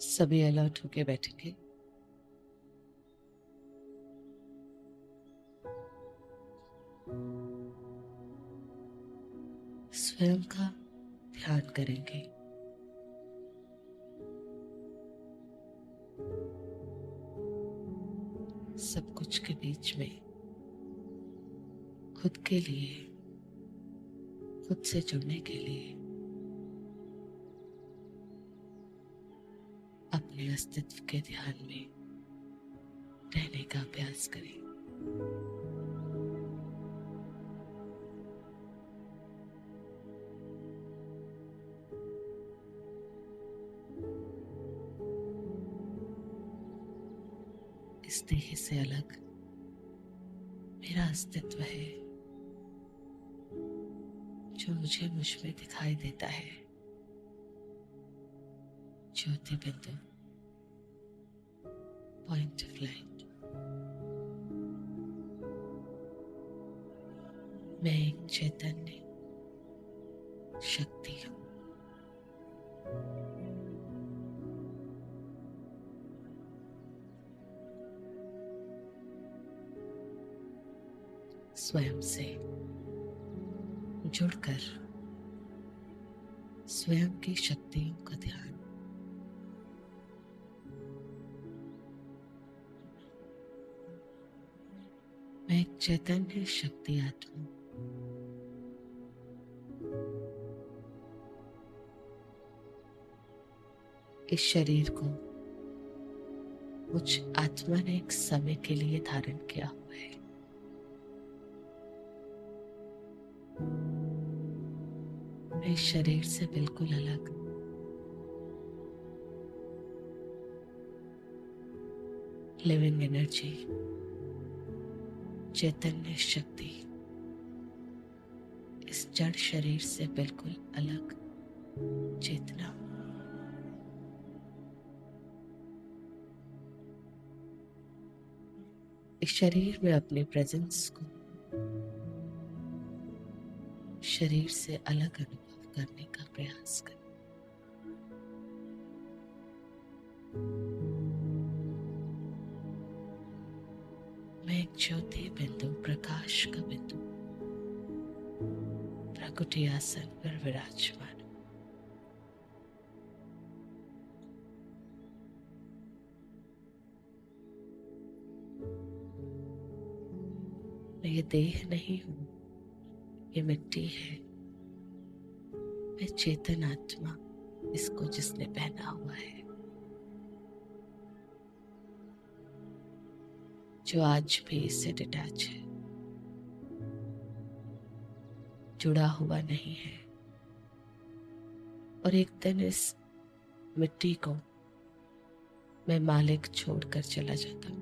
सभी अलर्ट होके बैठेंगे। स्वयं का ध्यान करेंगे। सब कुछ के बीच में खुद के लिए, खुद से जुड़ने के लिए अपने अस्तित्व के ध्यान में रहने का अभ्यास करें। इस देह से अलग मेरा अस्तित्व है जो मुझे मुझ में दिखाई देता है। ज्योति बिंदु, पॉइंट ऑफ लाइट। मैं एक चैतन्य शक्ति हूँ। स्वयं से जुड़कर स्वयं की शक्तियों का ध्यान मैं एक चैतन्य शक्ति आत्मा हूँ। इस शरीर को मुझ आत्मा ने एक समय के लिए धारण किया हुआ है। मैं इस शरीर से बिल्कुल अलग लिविंग एनर्जी, चैतन्य शक्ति, इस जड़ शरीर से बिल्कुल अलग चेतना। इस शरीर में अपने प्रेजेंस को शरीर से अलग अनुभव करने का प्रयास करें। मैं एक ज्योति बिंदु, प्रकाश का बिंदु प्रकृति आसन पर विराजमान हूं। मैं ये देह नहीं हूं, ये मिट्टी है। मैं चेतन आत्मा, इसको जिसने पहना हुआ है, जो आज भी इससे डिटैच है, जुड़ा हुआ नहीं है। और एक दिन इस मिट्टी को मैं मालिक छोड़कर चला जाता हूं।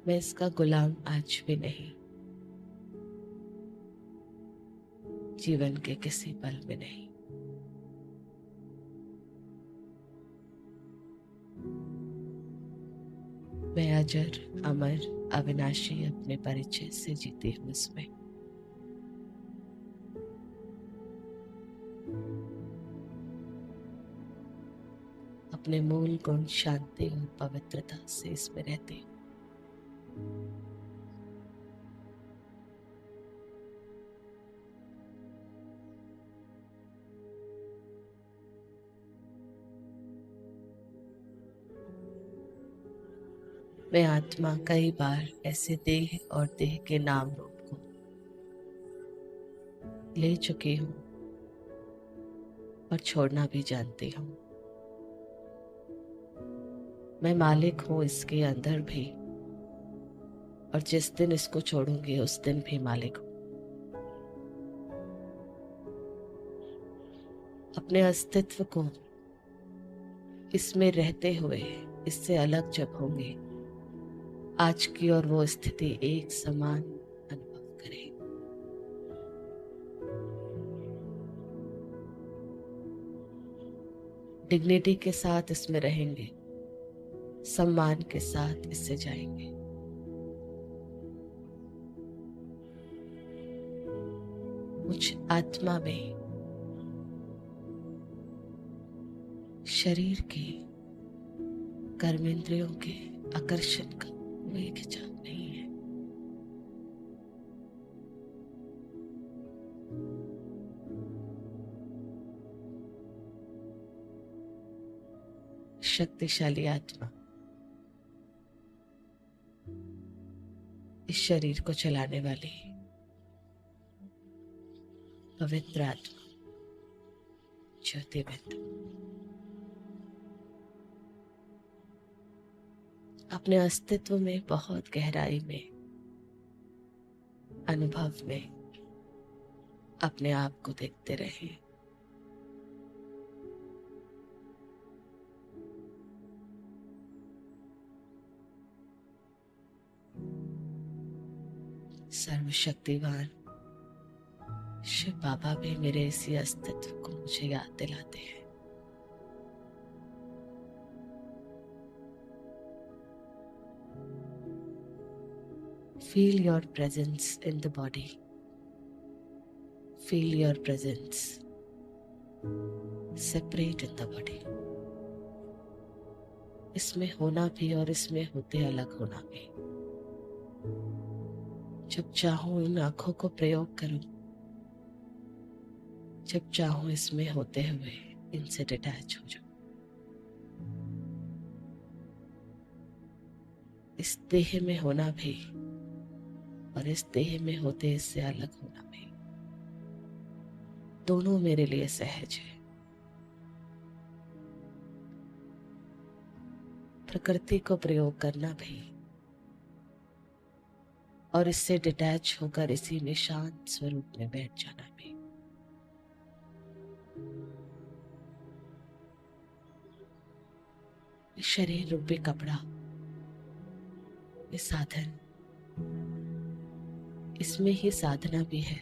मैं इसका गुलाम आज भी नहीं, जीवन के किसी पल में नहीं। मैं अजर, अमर, अविनाशी अपने परिचय से जीती हूँ इसमें। अपने मूल गुण शांति और पवित्रता से इसमें रहती हूँ। मैं आत्मा कई बार ऐसे देह और देह के नाम रूप को ले चुकी हूँ और छोड़ना भी जानती हूँ। मैं मालिक हूँ इसके अंदर भी, और जिस दिन इसको छोड़ूंगी उस दिन भी मालिक हूँ। अपने अस्तित्व को इसमें रहते हुए इससे अलग जब होंगे, आज की और वो स्थिति एक समान अनुभव करें। डिग्निटी के साथ इसमें रहेंगे, सम्मान के साथ इससे जाएंगे। मुझ आत्मा में शरीर के कर्मेंद्रियों के आकर्षण का कोई खिंचाव नहीं है। शक्तिशाली आत्मा इस शरीर को चलाने वाली पवित्र आत्मा ज्योतिर्बिंदु अपने अस्तित्व में बहुत गहराई में, अनुभव में अपने आप को देखते रहे। सर्वशक्तिवान शिव बाबा भी मेरे इसी अस्तित्व को मुझे याद दिलाते हैं। Feel your presence in the body. Feel your presence separate in the body. इसमें होना भी और इसमें होते अलग होना भी। जब चाहूं इन आंखों को प्रयोग करूं, जब चाहूं इसमें होते हुए इनसे डिटैच हो जाऊं। इस देह में होना भी और इस देह में होते इससे अलग होना भी, दोनों मेरे लिए सहज है। प्रकृति को प्रयोग करना भी और इससे डिटैच होकर इसी में शांत स्वरूप में बैठ जाना भी। शरीर रूपी कपड़ा, ये साधन, इसमें ही साधना भी है।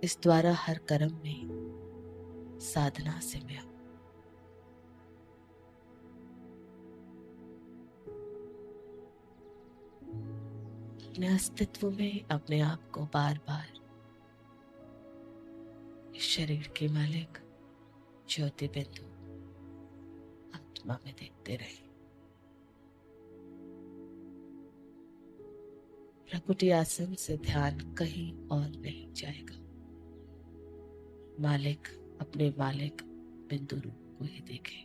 इस द्वारा हर कर्म में साधना से मैं हूं। अपने अस्तित्व में अपने आप को बार बार इस शरीर के मालिक ज्योति बिंदु आत्मा में देखते रहे। प्रकृति आसन से ध्यान कहीं और नहीं जाएगा। मालिक अपने मालिक बिंदु रूप को ही देखे।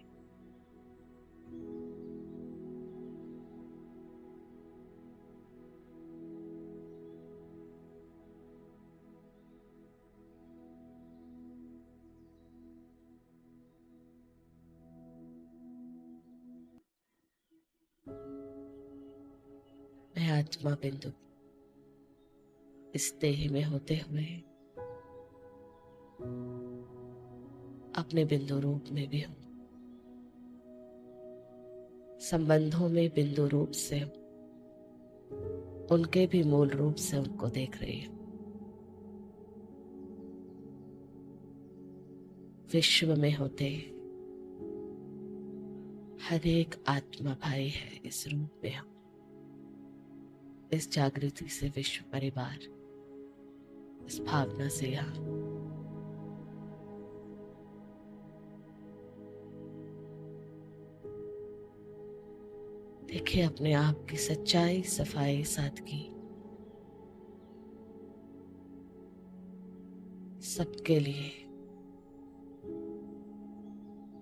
मैं आत्मा बिंदु इस देह में होते हुए अपने बिंदु रूप में भी हूं। संबंधों में बिंदु रूप से हूं, उनके भी मूल रूप से उनको देख रही हूं। विश्व में होते हर एक आत्मा भाई है इस रूप में हम। इस जागृति से विश्व परिवार, इस भावना से यहाँ देखिए अपने आप की सच्चाई, सफाई, सादगी सबके लिए।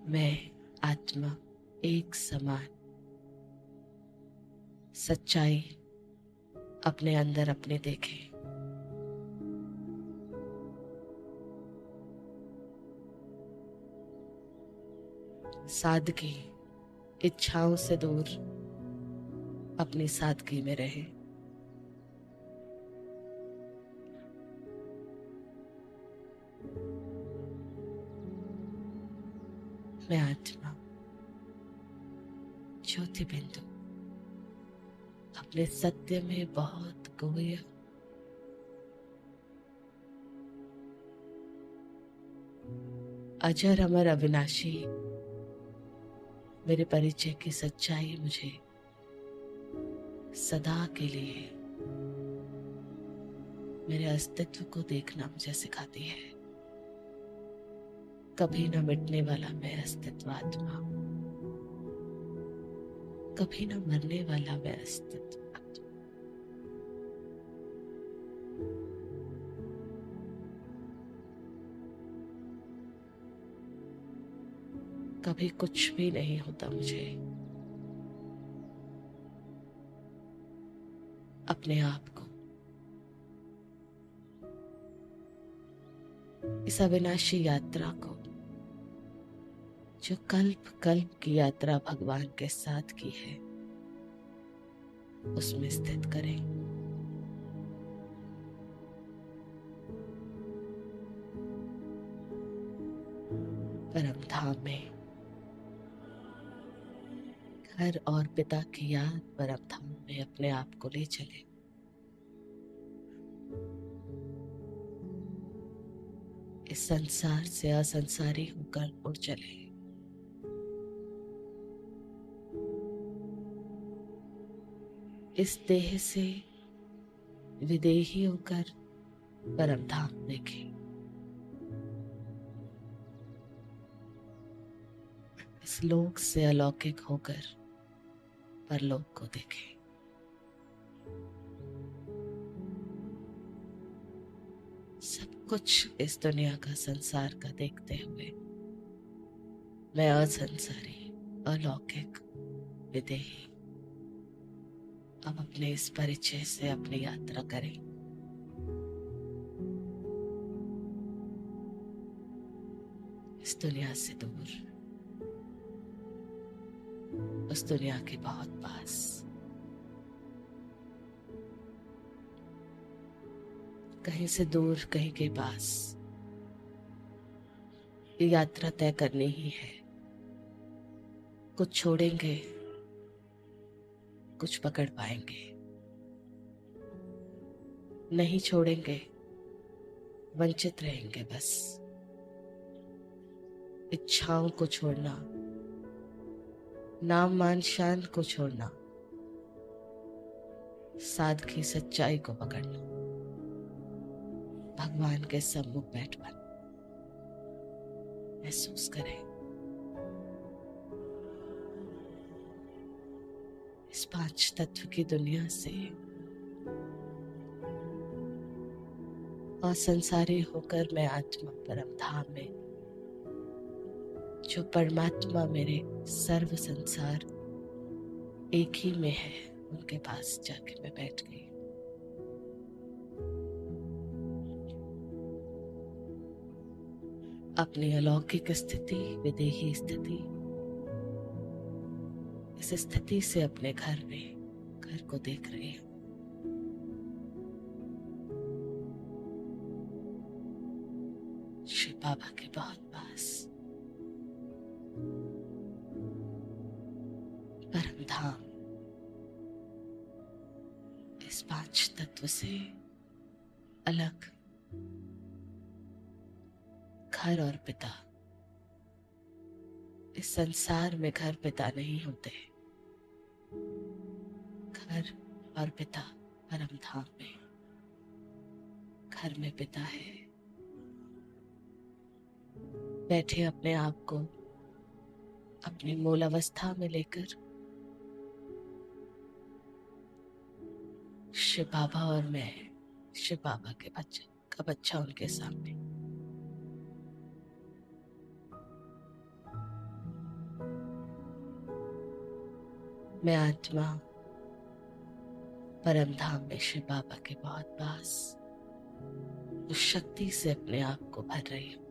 मैं आत्मा एक समान सच्चाई अपने अंदर अपने देखे। सादगी, इच्छाओं से दूर अपनी सादगी में रहे। मैं आत्मा ज्योति बिंदु अपने सत्य में बहुत गोया, अजर अमर अविनाशी मेरे परिचय की सच्चाई मुझे सदा के लिए मेरे अस्तित्व को देखना मुझे सिखाती है। कभी न मिटने वाला मैं अस्तित्वात्मा, कभी न मरने वाला मैं अस्तित्वात्मा। कभी कुछ भी नहीं होता मुझे अपने आप को इस अविनाशी यात्रा को, जो कल्प कल्प की यात्रा भगवान के साथ की है, उसमें स्थित करें। परम धाम में घर और पिता की याद परम धाम में अपने आप को ले चले। इस संसार से असंसारी होकर उड़ चले। इस देह से विदेही होकर परम धाम देखे। इस लोक से अलौकिक होकर परलोक को देखे। सब कुछ इस दुनिया का संसार का देखते हुए मैं असंसारी, अलौकिक, विदेही अब अपने इस परिचय से अपनी यात्रा करें। इस दुनिया से दूर, उस दुनिया के बहुत पास। कहीं से दूर, कहीं के पास, ये यात्रा तय करनी ही है। कुछ छोड़ेंगे, कुछ पकड़ पाएंगे। नहीं छोड़ेंगे, वंचित रहेंगे। बस इच्छाओं को छोड़ना, नाम मान शान को छोड़ना, सादगी सच्चाई को पकड़ना, भगवान के सम्मुख बैठ पाना। महसूस करें इस पांच तत्व की दुनिया से असंसारी होकर मैं आत्मा परम धाम में, जो परमात्मा मेरे सर्व संसार एक ही में है, उनके पास जाके मैं बैठ गई। अपनी अलौकिक स्थिति, विदेही स्थिति, इस स्थिति से अपने घर को देख रही हूँ। शिव बाबा के बहुत पास, परम धाम, इस पांच तत्व से अलग घर और पिता। इस संसार में घर पिता नहीं होते। घर और पिता परम धाम में, घर में पिता है। बैठे अपने आप को अपनी मूल अवस्था में लेकर शिव बाबा और मैं, शिव बाबा के बच्चे का बच्चा उनके सामने। मैं आत्मा परम धाम में शिव बाबा के बहुत पास उस शक्ति से अपने आप को भर रही हूँ।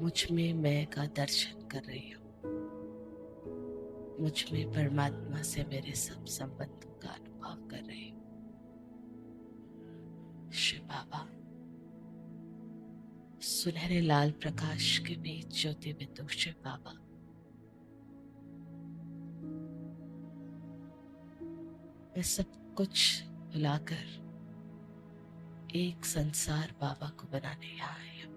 मुझ में मैं का दर्शन कर रही हूँ। मुझ में परमात्मा से मेरे सब संबंधों का अनुभव कर रही हूँ। शिव बाबा सुनहरे लाल प्रकाश के बीच ज्योति बिंदु शिव बाबा, मैं सब कुछ भुलाकर एक संसार बाबा को बनाने यहाँ आई हूँ।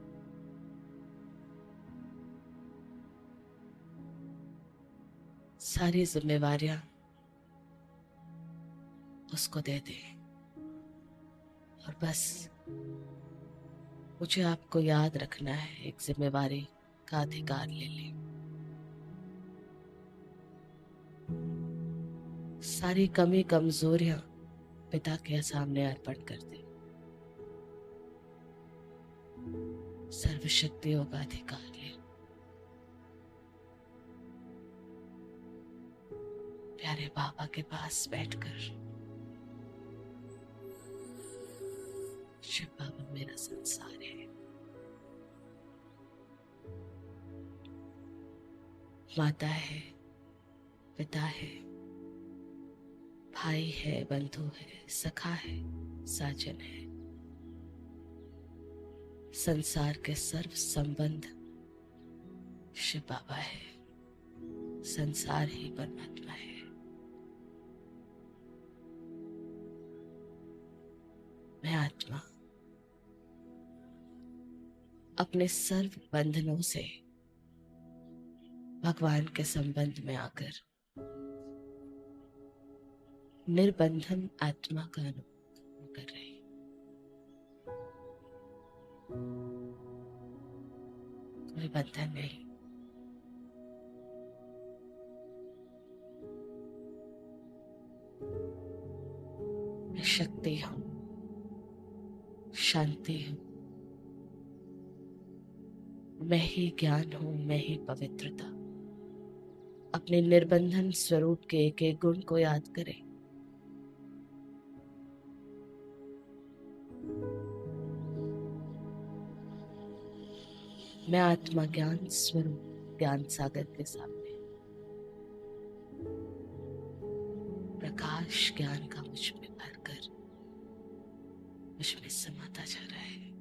सारी जिम्मेवारियां उसको दे दें और बस मुझे आपको याद रखना है, एक जिम्मेवारी का अधिकार ले लें। सारी कमी कमजोरियां पिता के सामने अर्पण कर दें। सर्वशक्तियों का अधिकार ले। प्यारे बाबा के पास बैठकर, शिव बाबा मेरा संसार है, माता है, पिता है, भाई है, बंधु है, सखा है, साजन है। संसार के सर्व संबंध शिव बाबा है। संसार ही परमात्मा है। मैं आत्मा अपने सर्व बंधनों से भगवान के संबंध में आकर निर्बंधन आत्मा का अनुभव कर रही। कोई बंधन नहीं। मैं शक्ति हूं, शांति हूं, मैं ही ज्ञान हूं, मैं ही पवित्रता। अपने निर्बंधन स्वरूप के एक एक गुण को याद करें। मैं आत्मा ज्ञान स्वरूप ज्ञान सागर के सामने प्रकाश ज्ञान का मुझ में भरकर मुझ में समाता जा रहा है।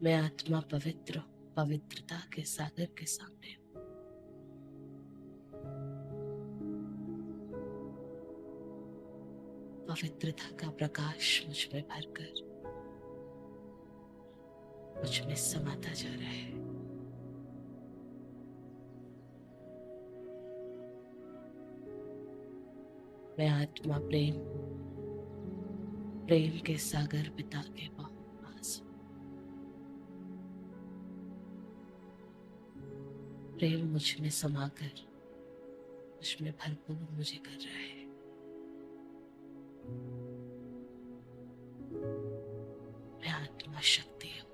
मैं आत्मा पवित्र, पवित्रता के सागर के सामने पवित्रता का प्रकाश मुझ में भरकर मुझ में समाता जा रहा है। मैं आत्मा प्रेम, प्रेम के सागर पिता के बहुत पास हूं। प्रेम मुझ में समाकर मुझ में भरपूर मुझे कर रहा है। मैं आत्मा शक्ति हूं,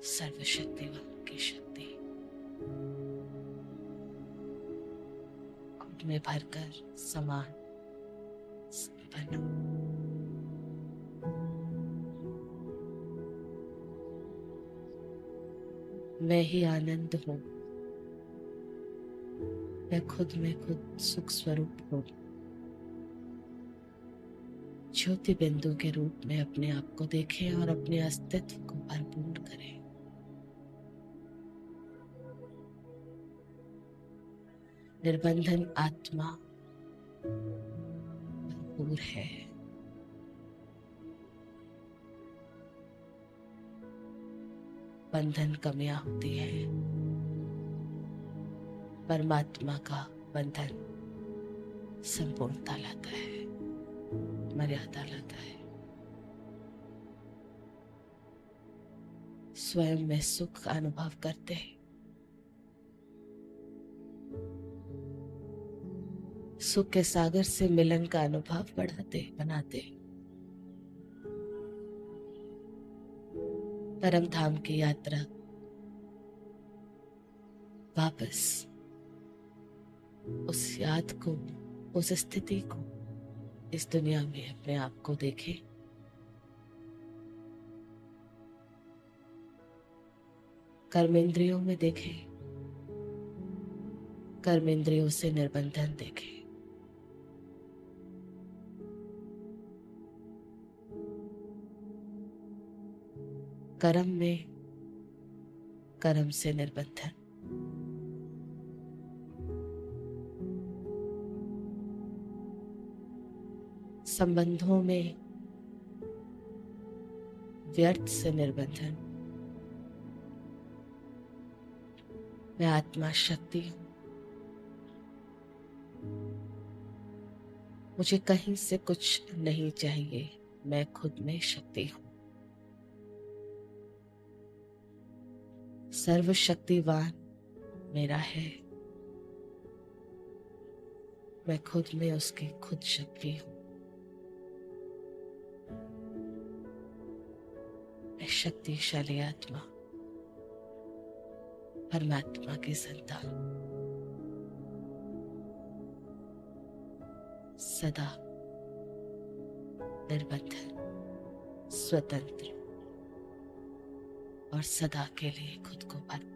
सर्वशक्तिवान की शक्ति खुद में भरकर समान संपन्न। मैं ही आनंद हूं, मैं खुद में खुद सुख स्वरूप हूं। ज्योति बिंदु के रूप में अपने आप को देखें और अपने अस्तित्व को भरपूर करें। निर्बंधन आत्मा भरपूर है। बंधन कमियां होती है। परमात्मा का बंधन संपूर्णता लाता है, मर्यादा लाता है। स्वयं में सुख का अनुभव करते हैं। सुख के सागर से मिलन का अनुभव बनाते। परम धाम की यात्रा वापस उस याद को, उस स्थिति को इस दुनिया में अपने आप को देखें। कर्मेंद्रियों में देखें, कर्मेंद्रियों से निर्बंधन देखें। कर्म में कर्म से निर्बंधन। संबंधों में व्यर्थ से निर्बंधन। मैं आत्मा शक्ति हूँ। मुझे कहीं से कुछ नहीं चाहिए, मैं खुद में शक्ति हूँ। सर्वशक्तिवान मेरा है, मैं खुद में उसकी खुद शक्ति हूँ। मैं शक्तिशाली आत्मा, परमात्मा की संतान, सदा निर्बंधन, स्वतंत्र और सदा के लिए खुद को अर्पण